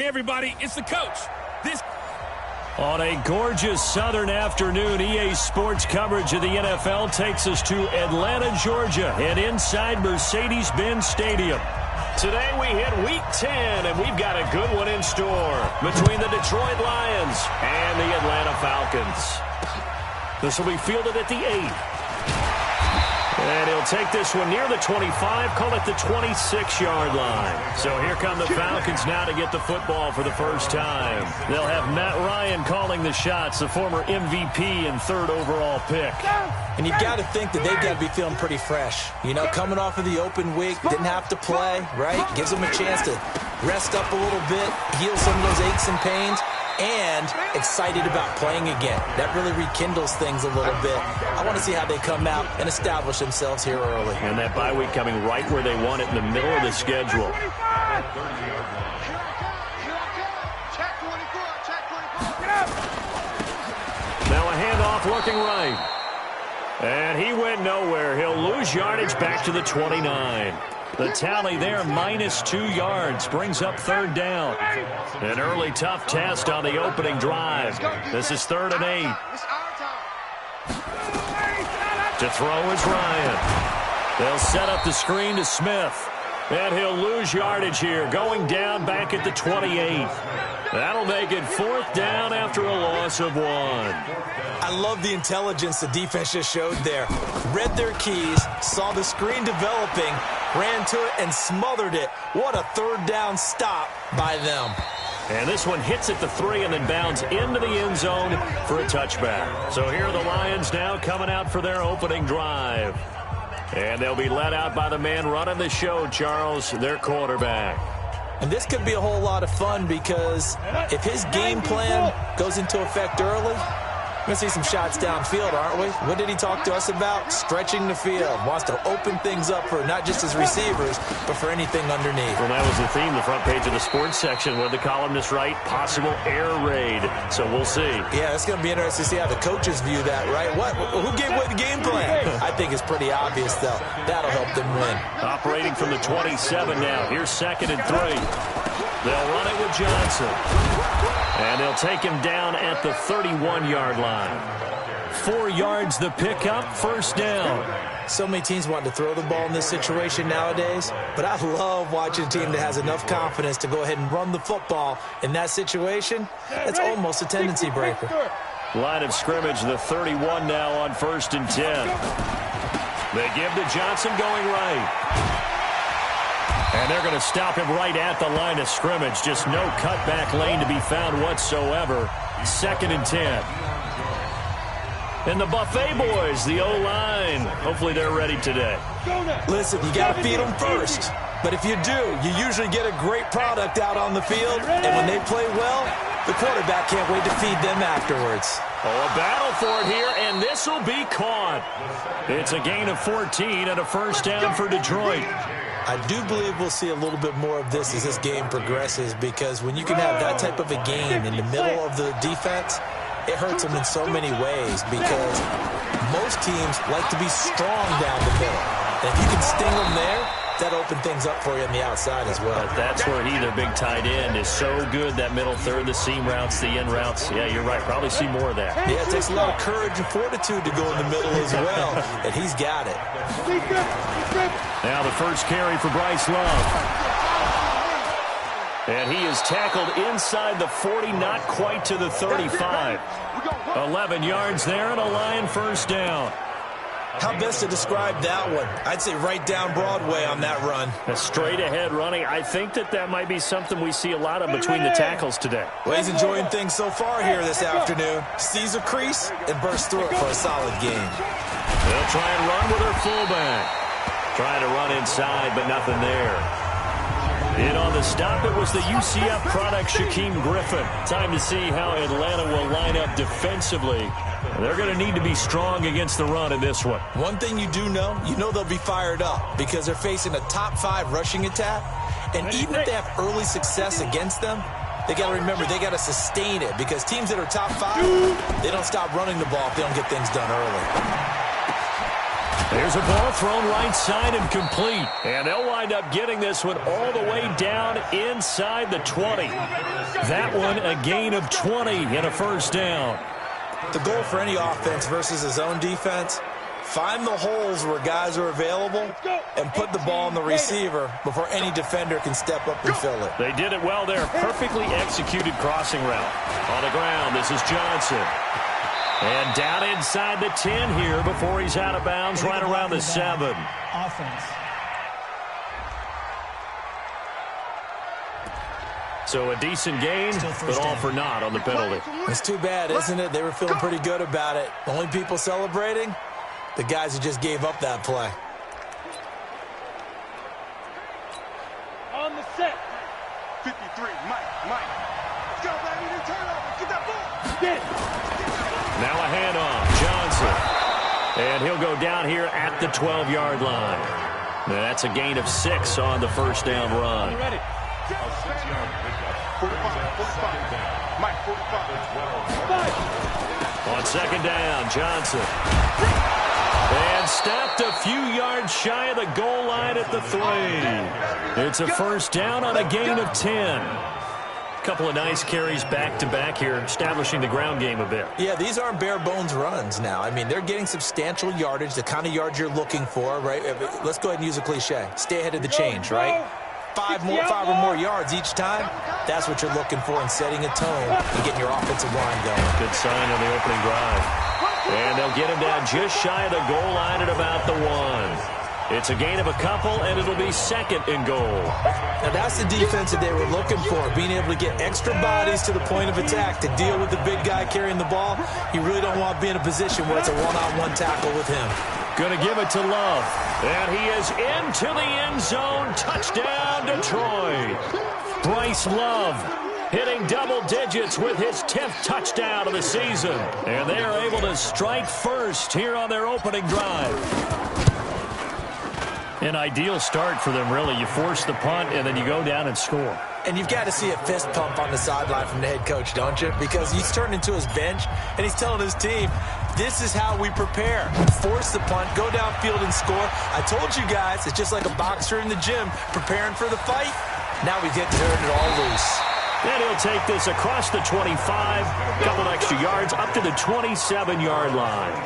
Hey, everybody, it's the coach. On a gorgeous southern afternoon, EA Sports coverage of the NFL takes us to Atlanta, Georgia, and inside Mercedes-Benz Stadium. Today we hit Week 10, and we've got a good one in store between the Detroit Lions and the Atlanta Falcons. This will be fielded at the 8. And he'll take this one near the 25, call it the 26-yard line. So here come the Falcons now to get the football for the first time. They'll have Matt Ryan calling the shots, the former MVP and 3rd overall pick. And you've got to think that they've got to be feeling pretty fresh. You know, coming off of the open week, didn't have to play, right? Gives them a chance to rest up a little bit, heal some of those aches and pains, and excited about playing again. That really rekindles things a little bit. I want to see how they come out and establish themselves here early. And that bye week coming right where they want it, in the middle of the schedule. Now a handoff looking right. And he went nowhere. He'll lose yardage back to the 29. The tally there, -2 yards, brings up 3rd down. An early tough test on the opening drive. This is 3rd and 8. To throw is Ryan. They'll set up the screen to Smith. And he'll lose yardage here, going down back at the 28. That'll make it 4th down after a loss of 1. I love the intelligence the defense just showed there. Read their keys, saw the screen developing, ran to it, and smothered it. What a 3rd down stop by them. And this one hits at the 3 and then bounds into the end zone for a touchback. So here are the Lions now coming out for their opening drive. And they'll be led out by the man running the show, Charles, their quarterback. And this could be a whole lot of fun because if his game plan goes into effect early, we're going to see some shots downfield, aren't we? What did he talk to us about? Stretching the field. Wants to open things up for not just his receivers, but for anything underneath. Well, that was the theme, the front page of the sports section, where the columnists write, possible air raid. So we'll see. Yeah, it's going to be interesting to see how the coaches view that, right? Who gave away the game plan? I think it's pretty obvious, though. That'll help them win. Operating from the 27 now. Here's 2nd and 3. They'll run it with Johnson. And they'll take him down at the 31-yard line. 4 yards the pickup, 1st down. So many teams want to throw the ball in this situation nowadays, but I love watching a team that has enough confidence to go ahead and run the football in that situation. It's almost a tendency breaker. Line of scrimmage, the 31 now on 1st and 10. They give to Johnson going right. And they're going to stop him right at the line of scrimmage. Just no cutback lane to be found whatsoever. 2nd and 10. And the Buffet boys, the O-line. Hopefully they're ready today. Listen, you got to feed them first. But if you do, you usually get a great product out on the field. And when they play well, the quarterback can't wait to feed them afterwards. Oh, a battle for it here, and this will be caught. It's a gain of 14 and a 1st down for Detroit. I do believe we'll see a little bit more of this as this game progresses, because when you can have that type of a gain in the middle of the defense, it hurts them in so many ways, because most teams like to be strong down the middle. And if you can sting them there, that opens things up for you on the outside as well. But that's where he, their big tight end, is so good, that middle third, the seam routes, the in routes. Yeah, you're right. Probably see more of that. Yeah, it takes a lot of courage and fortitude to go in the middle as well, and he's got it. Now the first carry for Bryce Love. And he is tackled inside the 40, not quite to the 35. 11 yards there and a Lion 1st down. How best to describe that one? I'd say right down Broadway on that run. A straight-ahead running. I think that might be something we see a lot of between the tackles today. Well, he's enjoying things so far here this afternoon. Sees a crease and bursts through it for a solid game. They'll try and run with their fullback. Trying to run inside, but nothing there. And on the stop, it was the UCF product, Shaquem Griffin. Time to see how Atlanta will line up defensively. They're going to need to be strong against the run in this one. One thing you do know, they'll be fired up because they're facing a top 5 rushing attack. And even if they have early success against them, they got to remember they got to sustain it, because teams that are top 5, they don't stop running the ball if they don't get things done early. There's a ball thrown right side and complete. And they'll wind up getting this one all the way down inside the 20. That one a gain of 20 and a first down. The goal for any offense versus his own defense, find the holes where guys are available and put the ball on the receiver before any defender can step up and fill it. They did it well there. Perfectly executed crossing route. On the ground, this is Johnson. And down inside the 10 here before he's out of bounds right around the 7. Offense. So a decent gain, but all for naught on the penalty. It's too bad, isn't it? They were feeling pretty good about it. The only people celebrating, the guys who just gave up that play. On the set. 53, Mike. Let's go, baby. New turnover. Get that ball. Get. Now a handoff, Johnson. And he'll go down here at the 12-yard line. That's a gain of 6 on the first down run. Ready. 45. Mike, 45. On second down, Johnson. And stopped a few yards shy of the goal line at the 3. It's a first down on a gain of 10. Couple of nice carries back-to-back here, establishing the ground game a bit. Yeah, these aren't bare-bones runs now. I mean, they're getting substantial yardage, the kind of yards you're looking for, right? Let's go ahead and use a cliche. Stay ahead of the change, right? 5 or more yards each time. That's what you're looking for in setting a tone and getting your offensive line going. Good sign on the opening drive. And they'll get him down just shy of the goal line at about the 1. It's a gain of a couple, and it'll be second and goal. Now, that's the defense that they were looking for, being able to get extra bodies to the point of attack to deal with the big guy carrying the ball. You really don't want to be in a position where it's a one-on-one tackle with him. Going to give it to Love. And he is into the end zone. Touchdown, Detroit. Bryce Love hitting double digits with his 10th touchdown of the season. And they are able to strike first here on their opening drive. An ideal start for them, really. You force the punt, and then you go down and score. And you've got to see a fist pump on the sideline from the head coach, don't you? Because he's turned into his bench, and he's telling his team, this is how we prepare. Force the punt, go downfield and score. I told you guys, it's just like a boxer in the gym preparing for the fight. Now we get to turn it all loose. And he'll take this across the 25, a couple extra yards, up to the 27-yard line.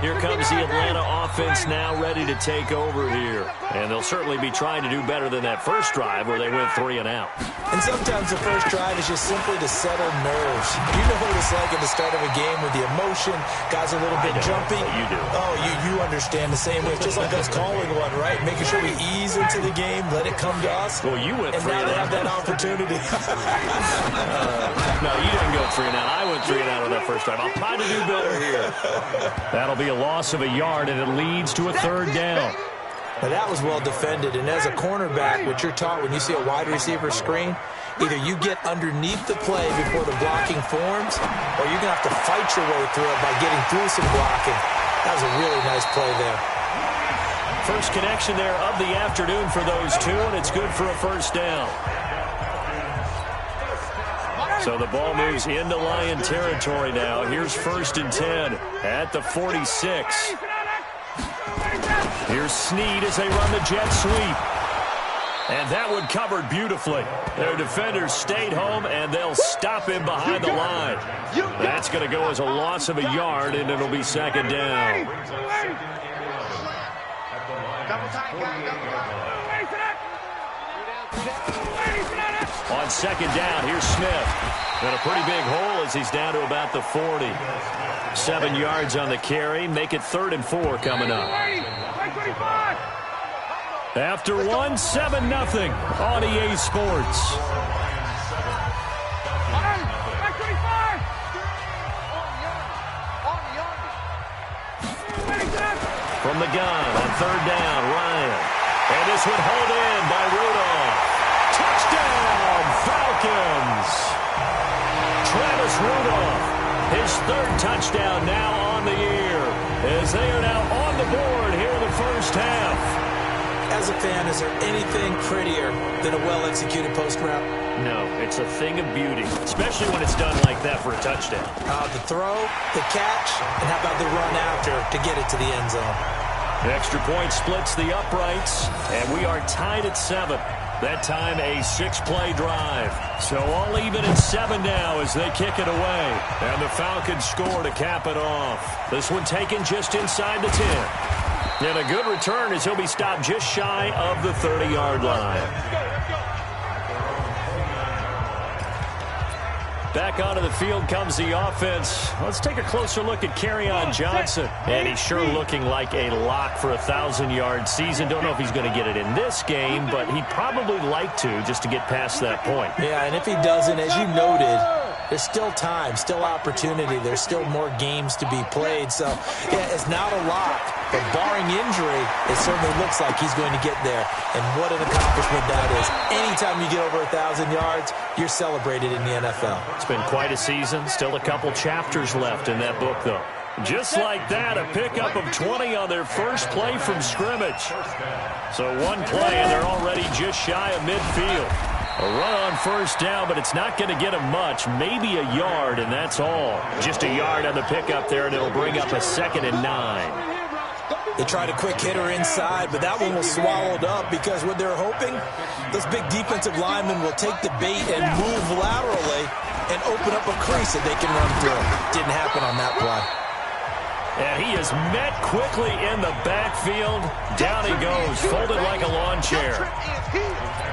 Here comes the Atlanta offense now ready to take over here. And they'll certainly be trying to do better than that first drive where they went 3 and out. And sometimes the first drive is just simply to settle nerves. You know what it's like at the start of a game with the emotion. Guys are a little bit jumpy. You do. Oh, you understand the same way. It's just like us calling one, right? Making sure we ease into the game, let it come to us. Well, you went 3 and out. And now they have that opportunity. No, you didn't go 3 and out. I went 3 and out on that first drive. I'll try to do better here. That'll be a loss of a yard, and it leads to a third down. Now, that was well defended, and as a cornerback, what you're taught when you see a wide receiver screen, either you get underneath the play before the blocking forms, or you're going to have to fight your way through it by getting through some blocking. That was a really nice play there. First connection there of the afternoon for those two, and it's good for a first down. So the ball moves into Lion territory now. Here's 1st and 10 at the 46. Here's Snead as they run the jet sweep. And that one covered beautifully. Their defenders stayed home, and they'll stop him behind the line. That's going to go as a loss of a yard, and it'll be second down. On second down, here's Smith. And a pretty big hole as he's down to about the 40. 7 yards on the carry. Make it 3rd and 4 coming up. After 1, 7-0 on EA Sports. From the gun on 3rd down, Ryan. And this one held in by Rudolph. Touchdown, Falcons! Travis Rudolph, his 3rd touchdown now on the year, as they are now on the board here in the first half. As a fan, is there anything prettier than a well-executed post route. No, it's a thing of beauty, especially when it's done like that for a touchdown. The throw, the catch, and how about the run after to get it to the end zone? The extra point splits the uprights, and we are tied at 7. That time a 6-play drive. So all even at 7 now as they kick it away. And the Falcons score to cap it off. This one taken just inside the 10. And a good return as he'll be stopped just shy of the 30-yard line. Back onto the field comes the offense. Let's take a closer look at Kerryon Johnson. And he's sure looking like a lock for a 1,000-yard season. Don't know if he's going to get it in this game, but he'd probably like to just to get past that point. Yeah, and if he doesn't, as you noted, there's still time, still opportunity. There's still more games to be played. So, yeah, it's not a lock. But barring injury, it certainly looks like he's going to get there. And what an accomplishment that is. Anytime you get over 1,000 yards, you're celebrated in the NFL. It's been quite a season. Still a couple chapters left in that book, though. Just like that, a pickup of 20 on their first play from scrimmage. So one play, and they're already just shy of midfield. A run on first down, but it's not going to get him much. Maybe a yard, and that's all. Just a yard on the pickup there, and it'll bring up a 2nd and 9. They tried a quick hitter inside, but that one was swallowed up because what they're hoping, those big defensive linemen will take the bait and move laterally and open up a crease that they can run through. Didn't happen on that play. And he is met quickly in the backfield. Down he goes, folded like a lawn chair.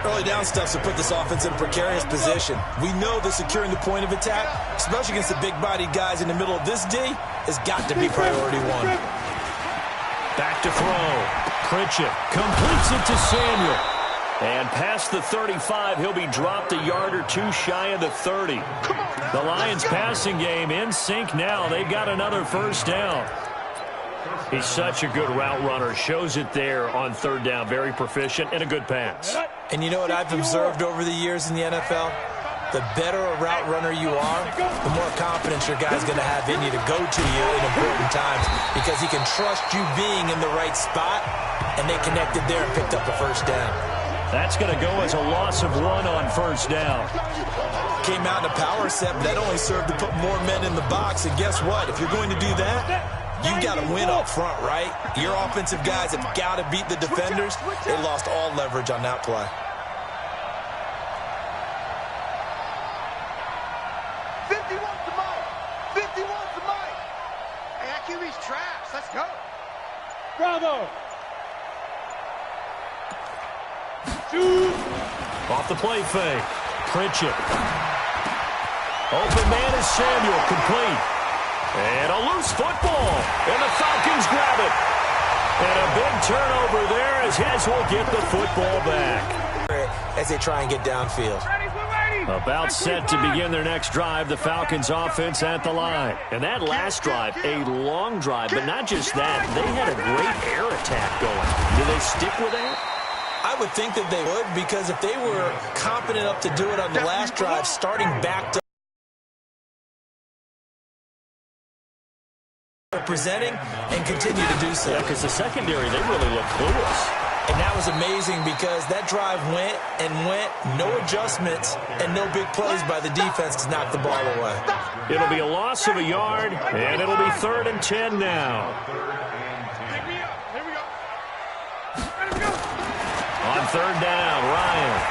Early down stuff to put this offense in a precarious position. We know that securing the point of attack, especially against the big-bodied guys in the middle of this D, has got to be priority one. Back to throw. Pritchett completes it to Samuel. And past the 35, he'll be dropped a yard or two shy of the 30. The Lions passing game in sync now. They've got another first down. He's such a good route runner. Shows it there on 3rd down. Very proficient and a good pass. And you know what I've observed over the years in the NFL? The better a route runner you are, the more confidence your guy's going to have in you to go to you in important times because he can trust you being in the right spot, and they connected there and picked up a first down. That's going to go as a loss of 1 on first down. Came out in a power set, but that only served to put more men in the box, and guess what? If you're going to do that, you got to win up front, right? Your offensive guys have got to beat the defenders. They lost all leverage on that play. 50 wants the mic. 50 wants the mic. Hey, that QB's trash. Let's go. Bravo. Shoot. Off the play fake. Pritchett. Open man is Samuel. Complete. And a loose football. And the Falcons grab it. And a big turnover there as Hess will get the football back. As they try and get downfield. About set to begin their next drive, the Falcons offense at the line. And that last drive, a long drive, but not just that. They had a great air attack going. Do they stick with that? I would think that they would, because if they were confident enough to do it on the last drive, starting back to presenting and continue to do so. Yeah, because the secondary, they really look clueless. And that was amazing because that drive went and went, no adjustments, and no big plays by the defense to knock the ball away. It'll be a loss of a yard, and it'll be 3rd and 10 now. Here we go. On 3rd down, Ryan.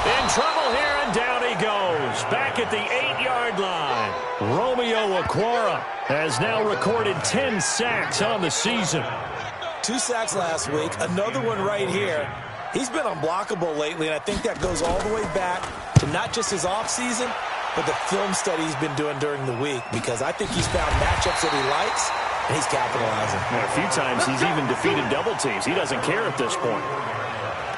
In trouble here, and down he goes. Back at the 8-yard line. Romeo Okwara has now recorded 10 sacks on the season. 2 sacks last week, another one right here. He's been unblockable lately, and I think that goes all the way back to not just his offseason, but the film study he's been doing during the week, because I think he's found matchups that he likes, and he's capitalizing. And a few times he's even defeated double teams. He doesn't care at this point.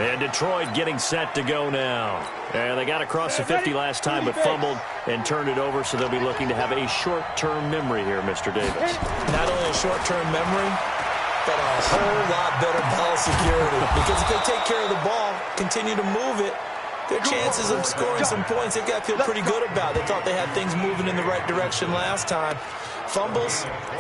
And Detroit getting set to go now. And they got across the 50 last time, but fumbled and turned it over, so they'll be looking to have a short-term memory here, Mr. Davis. Not only a short-term memory, but a whole lot better ball security. Because if they take care of the ball, continue to move it, their chances of scoring some points, they've got to feel pretty good about. They thought they had things moving in the right direction last time. Fumbles,